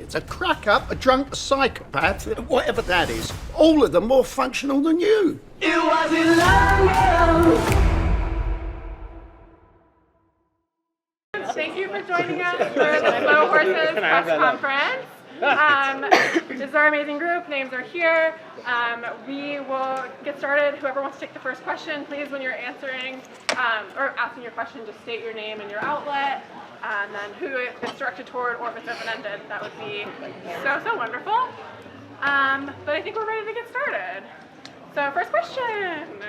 periods. A crack-up, a drunk, a psychopath, whatever that is. All of them more functional than you. It wasn't love. Thank you for joining us for the Slow Horses press conference. This is our amazing group. Names are here. We will get started. Whoever wants to take the first question, please, when you're answering or asking your question, just state your name and your outlet, and then who it's directed toward, or if it's open-ended. That would be so wonderful. But I think we're ready to get started. So, first question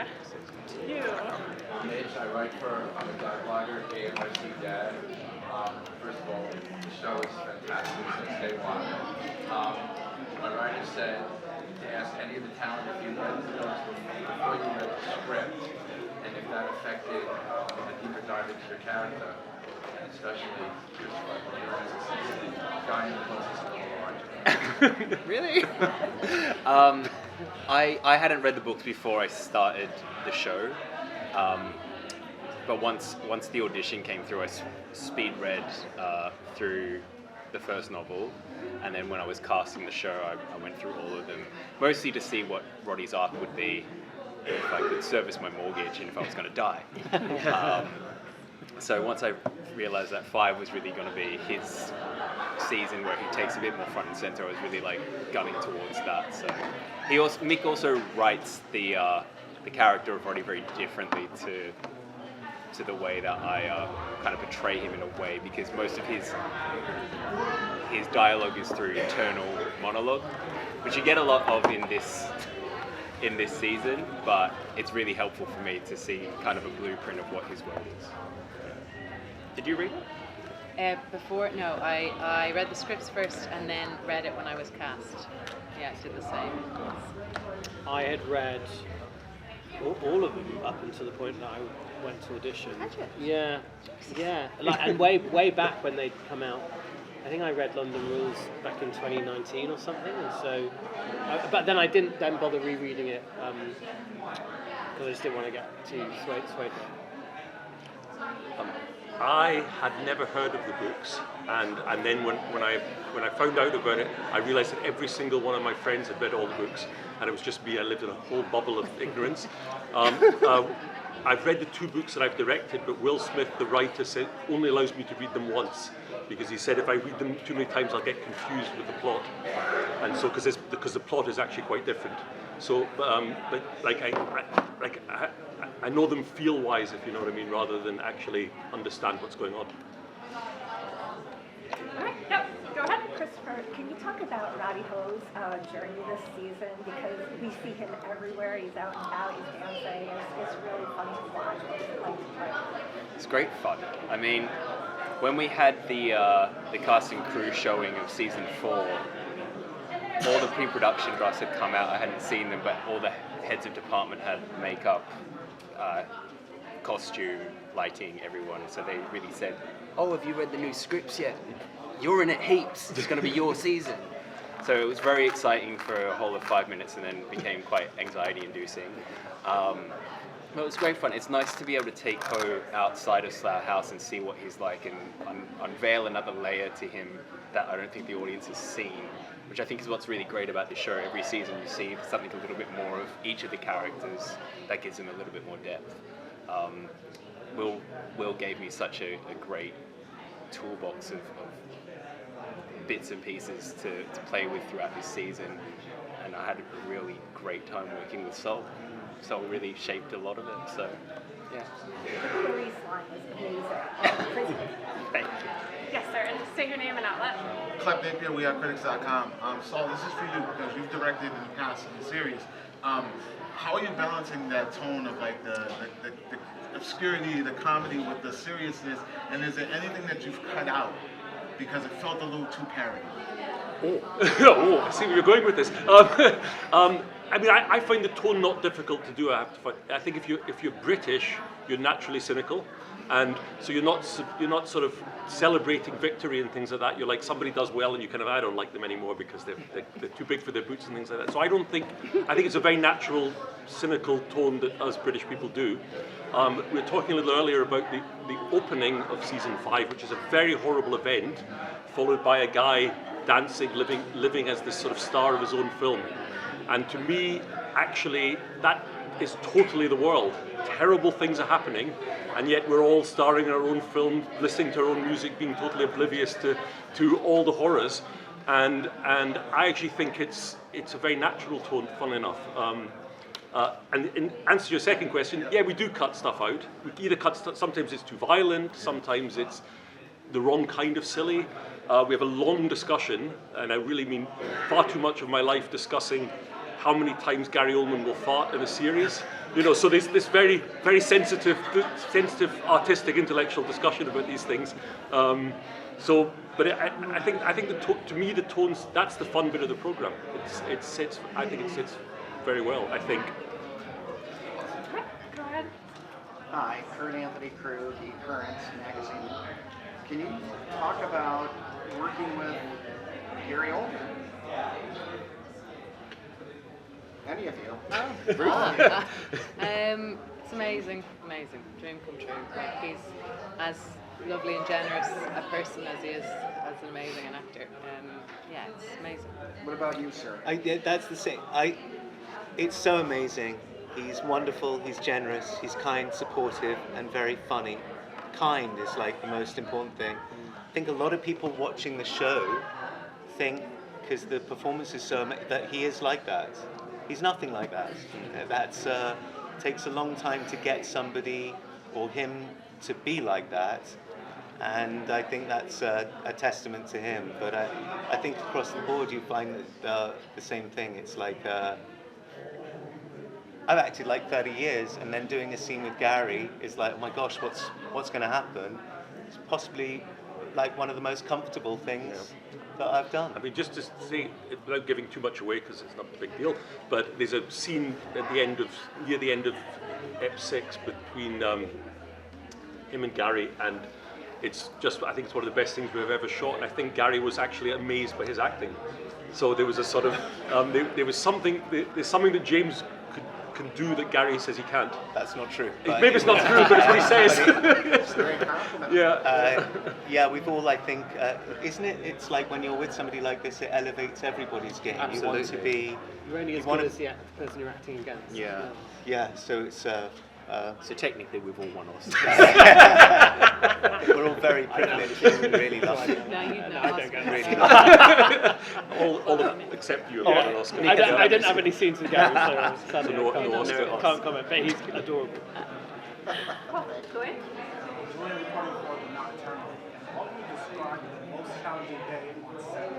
to you. Mitch, I write for, I'm a dive blogger, NYCC Dad. First of all, the show is fantastic since day one. My writer said to ask any of the talent if you read the books before you read the script, and if that affected the deeper dive into your character, and especially Christopher, the guy in the books is a little larger. Really? I hadn't read the books before I started the show. But once the audition came through, I speed read through the first novel, and then when I was casting the show, I went through all of them, mostly to see what Roddy's arc would be, if I could service my mortgage, and if I was going to die. So once I realized that 5 was really going to be his season, where he takes a bit more front and center, I was really gunning towards that. So Mick also writes the character of Roddy very differently to the way that I kind of portray him in a way, because most of his dialogue is through internal monologue, which you get a lot of in this season, but it's really helpful for me to see kind of a blueprint of what his world is. Did you read it? No, I read the scripts first and then read it when I was cast. Yeah, I did the same. I had read all of them up until the point that I went to audition. Yeah. And way back when they'd come out. I think I read London Rules back in 2019 or something, and so. But then I didn't then bother rereading it because I just didn't want to get too swayed. I had never heard of the books, and then when I found out about it, I realised that every single one of my friends had read all the books, and it was just me. I lived in a whole bubble of ignorance. I've read the 2 books that I've directed, but Will Smith, the writer, said only allows me to read them once, because he said if I read them too many times, I'll get confused with the plot, and so because the plot is actually quite different. So, but I know them feel-wise, if you know what I mean, rather than actually understand what's going on. All right, yep, go ahead. Christopher, can you talk about Roddy Ho's journey this season? Because we see him everywhere. He's out and about. He's dancing. It's really fun to watch. It's great fun. I mean, when we had the cast and crew showing of season 4, all the pre-production drafts had come out. I hadn't seen them, but all the heads of department had makeup, costume, lighting, everyone. So they really said, "Oh, have you read the new scripts yet? You're in it heaps. It's going to be your season." So it was very exciting for a whole of 5 minutes, and then became quite anxiety-inducing. But it was great fun. It's nice to be able to take Ho outside of Slough House and see what he's like, and unveil another layer to him that I don't think the audience has seen, which I think is what's really great about the show. Every season you see something a little bit more of each of the characters that gives them a little bit more depth. Will gave me such a great toolbox of bits and pieces to play with throughout this season, and I had a really great time working with Saul. Saul really shaped a lot of it, so yeah. The police line was amazing. Thank you. Yes, sir, and just state your name and outlet. Clep Napier, wearecritics.com. Saul, this is for you because you've directed in the past in the series. How are you balancing that tone of like the obscurity, the comedy with the seriousness, and is there anything that you've cut out because it felt a little too parody? Oh, I see where you're going with this. I mean, I find the tone not difficult to do. I think if you're British, you're naturally cynical, and so you're not sort of celebrating victory and things like that. You're like, somebody does well, and you kind of, I don't like them anymore because they're too big for their boots and things like that. So I think it's a very natural, cynical tone that us British people do. We were talking a little earlier about the opening of season 5, which is a very horrible event, followed by a guy dancing, living as this sort of star of his own film. And to me, actually, that is totally the world. Terrible things are happening, and yet we're all starring in our own film, listening to our own music, being totally oblivious to all the horrors. And I actually think it's a very natural tone, funnily enough. And in answer to your second question, yeah, we do cut stuff out. We either cut stuff, sometimes it's too violent, sometimes it's the wrong kind of silly. We have a long discussion, and I really mean far too much of my life discussing how many times Gary Oldman will fart in a series. You know, so there's this very, very sensitive, artistic, intellectual discussion about these things. But I think to me the tones, that's the fun bit of the program. I think it sits very well. I think. Go ahead. Hi, Kurt Anthony Crew, The Current magazine. Can you talk about working with Gary Oldman? Any of you? It's amazing, dream come true. Like, he's as lovely and generous a person as he is as an amazing an actor. Yeah, it's amazing. What about you, sir? That's the same. It's so amazing. He's wonderful, he's generous, he's kind, supportive, and very funny. Kind is like the most important thing. I think a lot of people watching the show think, because the performance is so amazing, that he is like that. He's nothing like that. That's takes a long time to get somebody or him to be like that, and I think that's a testament to him. But I think across the board you find that, the same thing. It's like I've acted like 30 years, and then doing a scene with Gary is like, oh my gosh, what's going to happen? It's possibly like one of the most comfortable things that I've done. I mean, just to say, without giving too much away because it's not a big deal, but there's a scene at near the end of Ep 6 between him and Gary, and it's just, I think it's one of the best things we've ever shot, and I think Gary was actually amazed by his acting. So there was a sort of, there's something that James can do that Gary says he can't. That's not true. Maybe it's not true, but it's what he says. Yeah, we've all, I think, isn't it? It's like when you're with somebody like this, it elevates everybody's game. Absolutely. You want to be. You're only as good as the person you're acting against. Yeah. Yeah. So it's. So technically, we've all won Oscars. We're all very privileged. We really love it. No, you know, I don't get Really. all except you have won an Oscar. I didn't have any scenes with Gary, so sadly no I Oscar. can't comment, but he's adorable. Cool. Go in. Enjoying recording for the Nocturnal. What would you describe the most challenging day on set?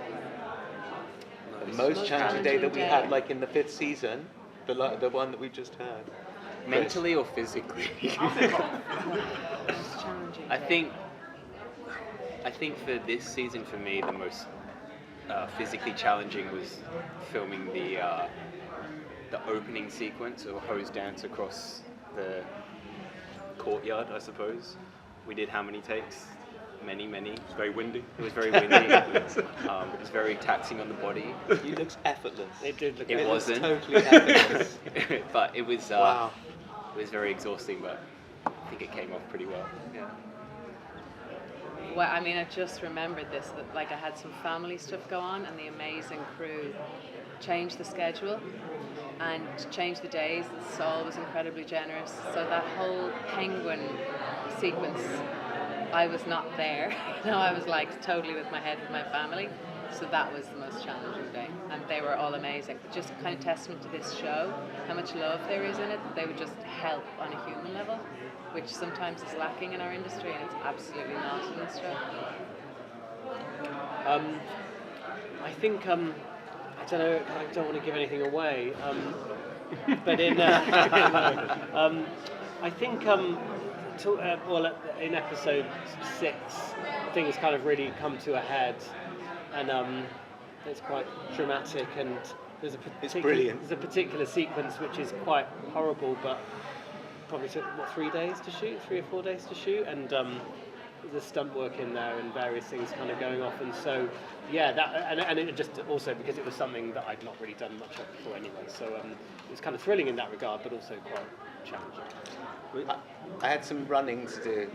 The most challenging day that we had, like in the 5th season, the one that we just heard. Mentally or physically? I think for this season, for me, the most physically challenging was filming the opening sequence or hose dance across the courtyard, I suppose. We did how many takes? Many. It was very windy. It was very windy. It was very taxing on the body. You looked effortless. It wasn't. Totally effortless. But it was. Wow. It was very exhausting, but I think it came off pretty well. Yeah. Well, I mean, I just remembered this, that like I had some family stuff go on, and the amazing crew changed the schedule and changed the days. Saul was incredibly generous, so that whole penguin sequence, I was not there. I was like totally with my head with my family. So that was the most challenging day, and they were all amazing. But just kind of testament to this show, how much love there is in it. They would just help on a human level, which sometimes is lacking in our industry, and it's absolutely not in this show. I think I don't know. I don't want to give anything away, but in I think in episode 6, things kind of really come to a head. And it's quite dramatic, and there's a brilliant. There's a particular sequence which is quite horrible, but probably took 3 days to shoot, 3 or 4 days to shoot, and the stunt work in there and various things kind of going off, and so yeah, that and it just also because it was something that I'd not really done much of before anyway, so it was kind of thrilling in that regard, but also quite challenging. I had some running to do.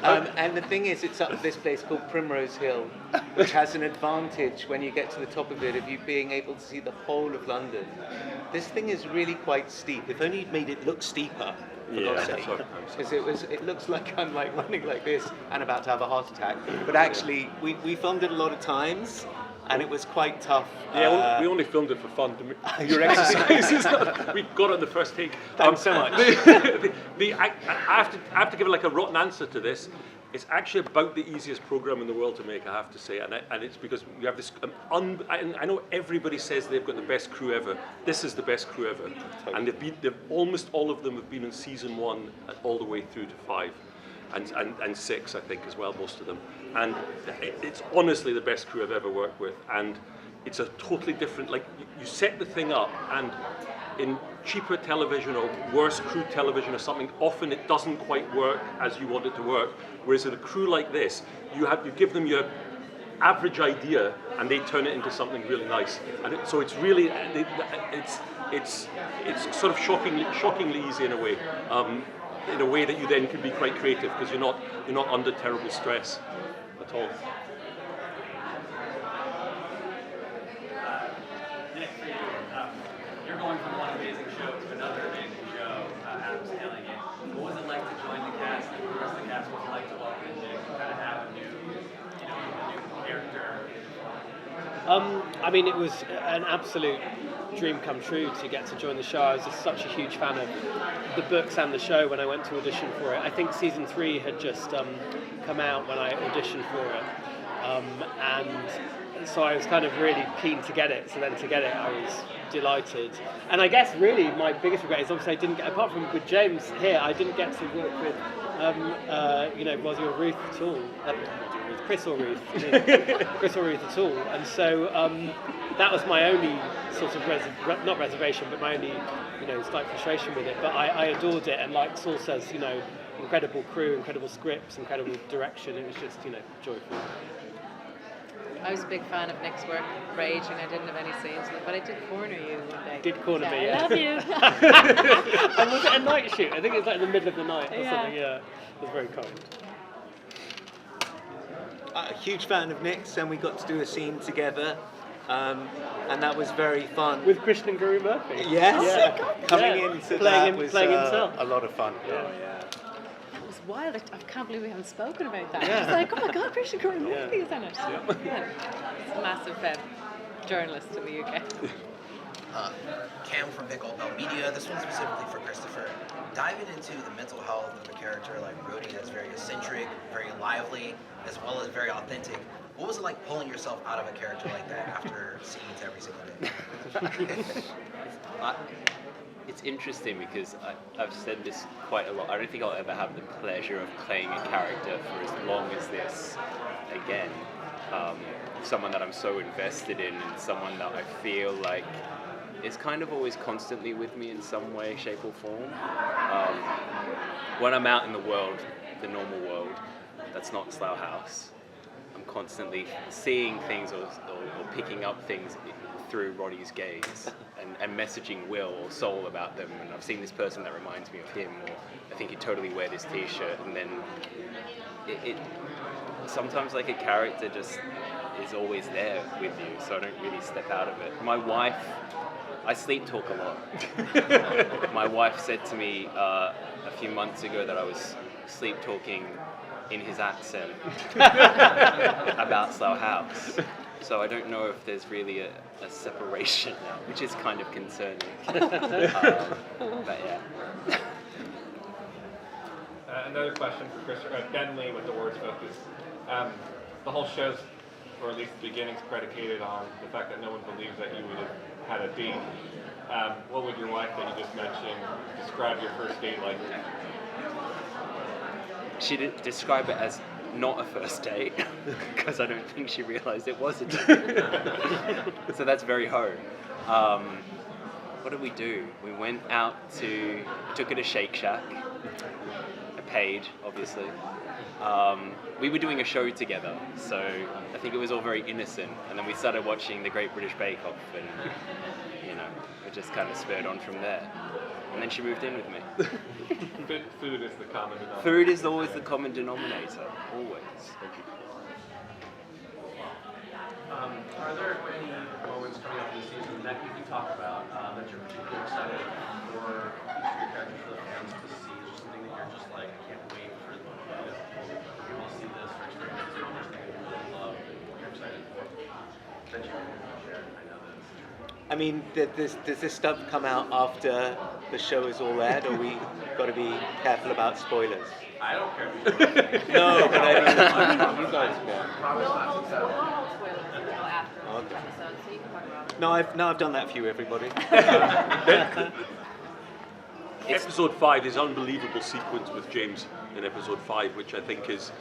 And the thing is, it's up this place called Primrose Hill, which has an advantage when you get to the top of it of you being able to see the whole of London. This thing is really quite steep. If only you'd made it look steeper. Because it looks like I'm like running like this and about to have a heart attack. But actually, we filmed it a lot of times. And it was quite tough. Yeah, we only filmed it for fun. Your exercises. We got it in the first take. Thanks so much. I have to give like a rotten answer to this. It's actually about the easiest program in the world to make, I have to say, and it's because you have this. I know everybody says they've got the best crew ever. This is the best crew ever, and they've almost all of them have been in season 1 all the way through to 5. And 6, I think, as well, most of them. And it's honestly the best crew I've ever worked with. And it's a totally different, like, you set the thing up, and in cheaper television or worse crew television or something, often it doesn't quite work as you want it to work. Whereas in a crew like this, you give them your average idea, and they turn it into something really nice. And so it's really, it's sort of shockingly easy in a way. In a way that you then can be quite creative because you're not under terrible stress at all. Nick, for you, you're going from one amazing show to another amazing show. Adam's killing it. What was it like to join the cast? And the rest of the cast, what was it like to walk in and kind of have a new character? I mean, it was an absolute dream come true to get to join the show. I was just such a huge fan of the books and the show when I went to audition for it. I think season 3 had just come out when I auditioned for it, and so I was kind of really keen to get it. So then to get it, I was delighted. And I guess really my biggest regret is obviously I didn't get, apart from with James here, I didn't get to work with Rosie or Ruth at all. Chris or Ruth at all, and so that was my only sort of not reservation, but my only slight frustration with it. But I adored it, and like Saul says, incredible crew, incredible scripts, incredible direction. It was just joyful. I was a big fan of Nick's work, Raging. I didn't have any scenes with it, but I did corner you one day. Did corner me, yeah. I love you. And was it a night shoot? I think it was like in the middle of the night or something, yeah. It was very kind. A huge fan of Nick's, and we got to do a scene together, and that was very fun. With Christian Guru Murphy? Yes, yeah. Coming into that was himself. A lot of fun. Yeah. That was wild. I can't believe we haven't spoken about that. Yeah. It's like, oh my God, Christian Guru Murphy is in it. Yeah. It's a massive journalist in the UK. Cam from Big Old Bell Media. This one's specifically for Christopher. Diving into the mental health of a character like Rhodey that's very eccentric, very lively, as well as very authentic. What was it like pulling yourself out of a character like that after scenes every single day? It's interesting because I've said this quite a lot. I don't think I'll ever have the pleasure of playing a character for as long as this again. Someone that I'm so invested in, and someone that I feel like is kind of always constantly with me in some way, shape or form. When I'm out in the world, the normal world, that's not Slough House, I'm constantly seeing things or picking up things through Roddy's gaze and messaging Will or Saul about them, and I've seen this person that reminds me of him, or I think he'd totally wear this t-shirt, and then it sometimes like a character just is always there with you, so I don't really step out of it. My wife, I sleep talk a lot. My wife said to me a few months ago that I was sleep talking in his accent about Slough House. So I don't know if there's really a separation now, which is kind of concerning. But yeah. Another question for Christopher Bentley with the Words Focus. The whole show's, or at least the beginning's, predicated on the fact that no one believes that you would have had a date. What would your wife that you just mentioned describe your first date like? She did describe it as not a first date, because I don't think she realized it was a date. So that's very hard. What did we do? We went out we took her to Shake Shack. I paid, obviously. We were doing a show together, so I think it was all very innocent. And then we started watching The Great British Bake Off, and it just kind of spurred on from there. And then she moved in with me. Food is the common denominator. Food is always the common denominator, always. Are there any moments coming up in the season that you can talk about that you're particularly excited for each of your characters for the fans to see? Is there something that you're just like, I can't wait for people to see this or experience this moment that you really love and you're excited for that you can share? I know that. I mean, does this stuff come out after the show is all aired, or we got to be careful about spoilers? I don't care if you spoil. No, but I mean, you guys can. Promise not to tell. Okay. No, I've done that for you, everybody. Episode 5 is unbelievable sequence with James in episode 5, which I think is,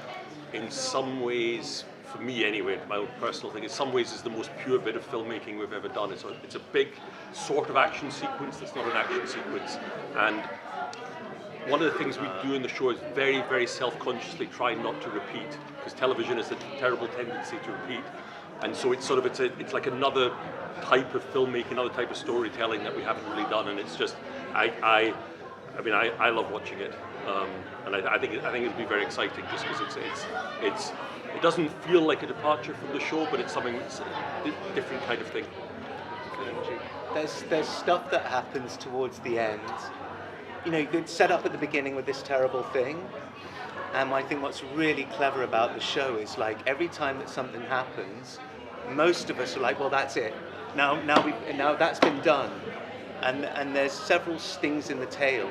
in some ways, for me anyway, my own personal thing, in some ways is the most pure bit of filmmaking we've ever done. It's a big sort of action sequence that's not an action sequence. And one of the things we do in the show is very, very self-consciously try not to repeat, because television has a terrible tendency to repeat. And so it's like another type of filmmaking, another type of storytelling that we haven't really done. And it's just, I love watching it, and I think it'll be very exciting just because it doesn't feel like a departure from the show, but it's something that's a different kind of thing. There's stuff that happens towards the end. You could set up at the beginning with this terrible thing, and I think what's really clever about the show is like every time that something happens, most of us are like, well, that's it. Now that's been done, and there's several stings in the tail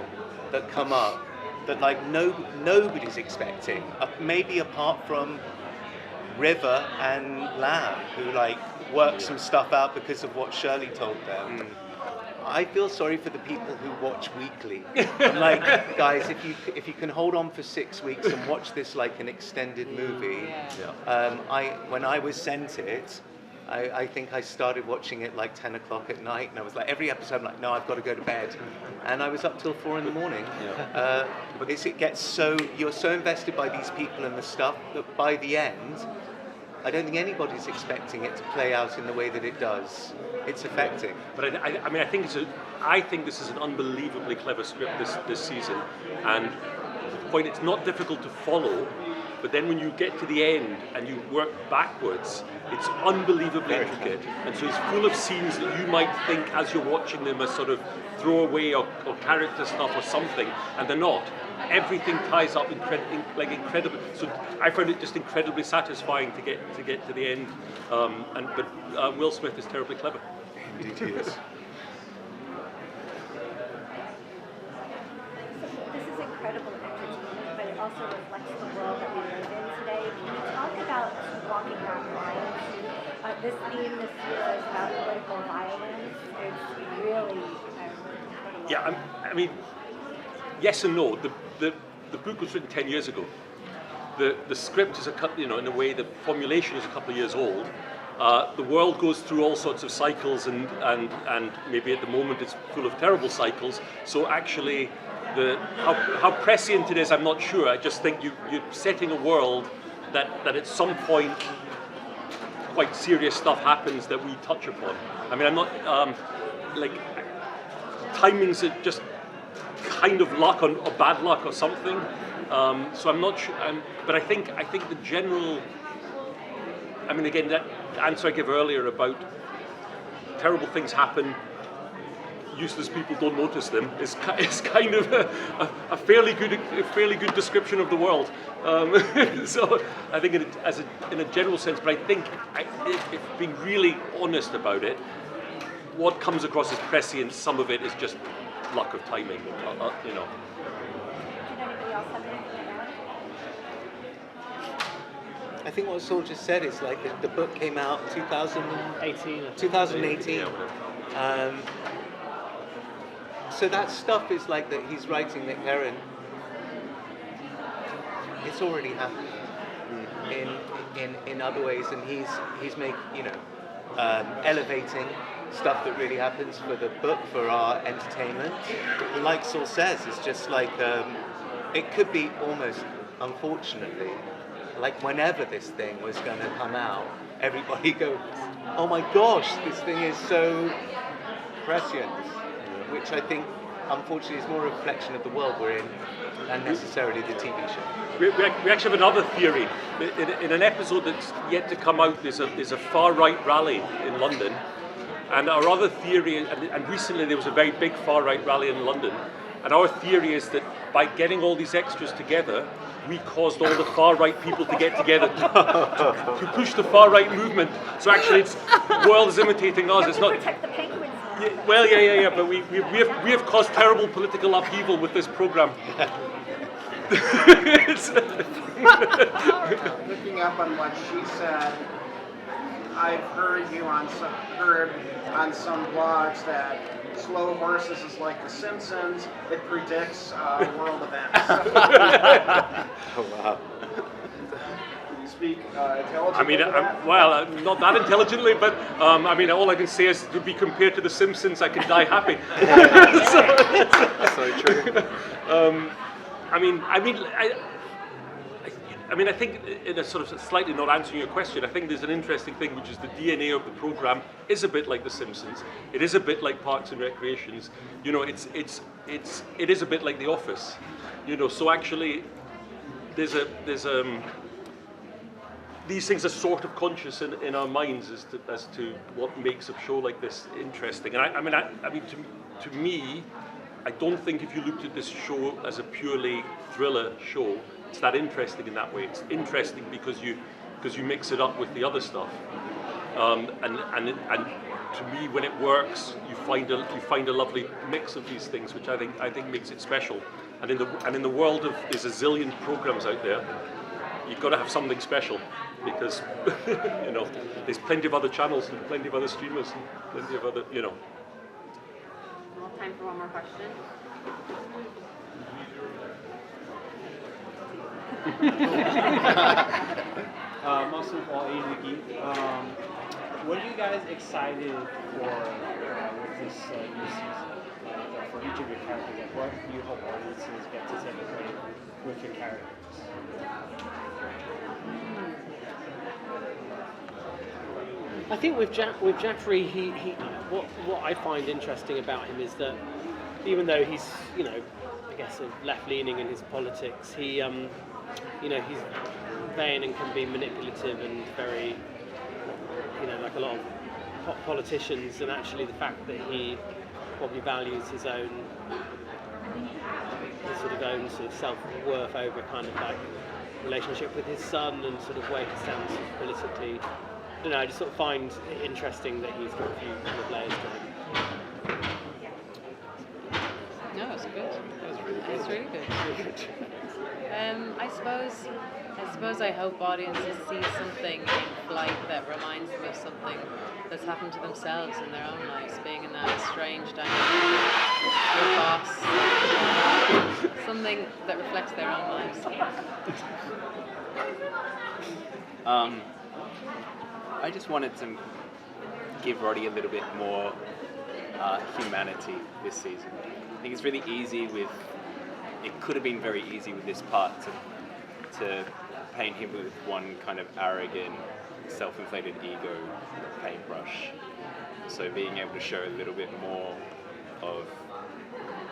that come up that like nobody's expecting, maybe apart from River and Lamb, who like work some stuff out because of what Shirley told them. I feel sorry for the people who watch weekly. I'm like, guys, if you can hold on for 6 weeks and watch this like an extended movie. When I was sent it, I think I started watching it like 10 o'clock at night, and I was like, every episode I'm like, no, I've got to go to bed, and I was up till 4 in the morning. It gets so, you're so invested by these people and the stuff that by the end, I don't think anybody's expecting it to play out in the way that it does. It's affecting. But I think this is an unbelievably clever script this season, and the point, it's not difficult to follow, but then when you get to the end and you work backwards, it's unbelievably intricate, and so it's full of scenes that you might think as you're watching them as sort of throwaway or character stuff or something, and they're not. Everything ties up incredibly. So I found it just incredibly satisfying to get to the end. But Will Smith is terribly clever. Indeed, he is. This is incredible entertainment, but it also reflects the world that we live in today. Can you talk about walking that line? This theme this year is about political violence. It's really incredible. Yeah, I mean, yes and no. The book was written 10 years ago. The script is in a way, the formulation is a couple of years old. The world goes through all sorts of cycles, and maybe at the moment it's full of terrible cycles. So actually, how prescient it is, I'm not sure. I just think you're setting a world that at some point quite serious stuff happens that we touch upon. I mean, I'm not timing's just kind of luck or bad luck or something. So I'm not sure. But I think the general. I mean, again, that answer I gave earlier about terrible things happen, useless people don't notice them is kind of a fairly good description of the world. So I think in a general sense, but I think if being really honest about it, what comes across as prescient, some of it is just luck of timing, you know. Did anybody else have anything to add? I think what Saul just said is like the book came out 2018. So that stuff is like that he's writing Nick Herron. It's already happened in other ways, and he's making, elevating stuff that really happens for the book, for our entertainment. Like Saul says, it's just like it could be almost, unfortunately, like whenever this thing was going to come out, everybody goes, oh my gosh, this thing is so prescient, which I think, unfortunately, is more a reflection of the world we're in than necessarily the TV show. We actually have another theory. In an episode that's yet to come out, there's a far-right rally in London. And our other theory, and recently there was a very big far-right rally in London, and our theory is that by getting all these extras together, we caused all the far-right people to get together to push the far-right movement. So actually, the world is imitating us. It's not. Protect the penguins. Well, yeah, but we have caused terrible political upheaval with this program. Looking up on what she said, I've heard on some blogs that Slow Horses is like The Simpsons. It predicts world events. Oh wow. Can you speak intelligently? I mean, to that? not that intelligently, but I mean, all I can say is to be compared to The Simpsons, I can die happy. So true. I think in a sort of slightly not answering your question, I think there's an interesting thing, which is the DNA of the program is a bit like The Simpsons. It is a bit like Parks and Recreations. You know, it is a bit like The Office. You know, so actually, there's these things are sort of conscious in our minds as to what makes a show like this interesting. And I mean, to me, I don't think if you looked at this show as a purely thriller show, it's that interesting in that way. It's interesting because you mix it up with the other stuff, and to me, when it works, you find a lovely mix of these things, which I think makes it special. And in the world of there's a zillion programs out there, you've got to have something special because you know there's plenty of other channels and plenty of other streamers and plenty of other you know. We'll have time for one more question. Most of all, Asian Geek. What are you guys excited for with this new season? Like, for each of your characters, like, what do you hope audiences get to take away with your characters? I think with Jaffrey, he what I find interesting about him is that even though he's, you know, I guess sort of left-leaning in his politics, he you know, he's vain and can be manipulative and very, you know, like a lot of politicians, and actually the fact that he probably values his own self-worth over kind of like relationship with his son and sort of where he stands politically. I don't know, I just sort of find it interesting that he's got a few kind of layers to him. No, it's good. That was really good. It's really good. I suppose I hope audiences see something in Flight that reminds them of something that's happened to themselves in their own lives, being in that strange dynamic with your boss, something that reflects their own lives. I just wanted to give Roddy a little bit more humanity this season. I think it's really easy it could have been very easy with this part to paint him with one kind of arrogant, self-inflated ego paintbrush. So being able to show a little bit more of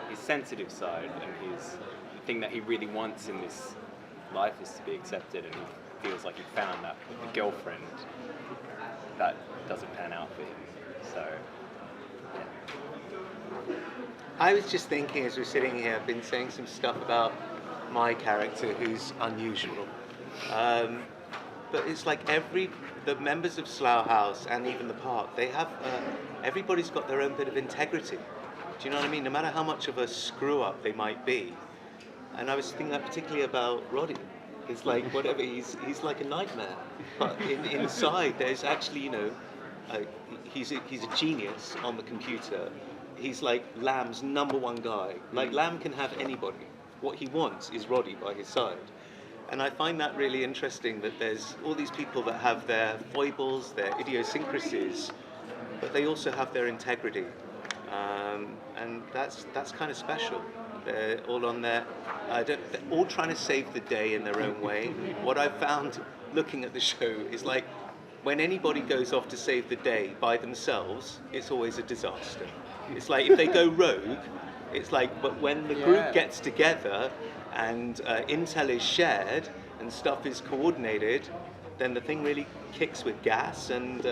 his sensitive side and the thing that he really wants in this life is to be accepted, and he feels like he found that with the girlfriend. That doesn't pan out for him. So, yeah. I was just thinking as we're sitting here, I've been saying some stuff about my character who's unusual. But it's like the members of Slough House and even the park, they have, everybody's got their own bit of integrity. Do you know what I mean? No matter how much of a screw up they might be. And I was thinking that particularly about Roddy. It's like whatever, he's like a nightmare. But inside there's actually, you know, he's a genius on the computer. He's like Lamb's #1 guy. Like Lamb can have anybody. What he wants is Roddy by his side. And I find that really interesting that there's all these people that have their foibles, their idiosyncrasies, but they also have their integrity. And that's kind of special. They're all on there. They're all trying to save the day in their own way. What I've found looking at the show is like when anybody goes off to save the day by themselves, it's always a disaster. It's like if they go rogue, it's like, but when the group gets together and intel is shared and stuff is coordinated, then the thing really kicks with gas and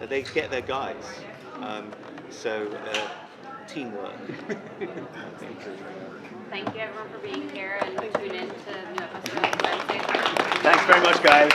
they get their guys. Teamwork. Thank you everyone for being here and tune in to New Episode Wednesday. Thanks very much, guys.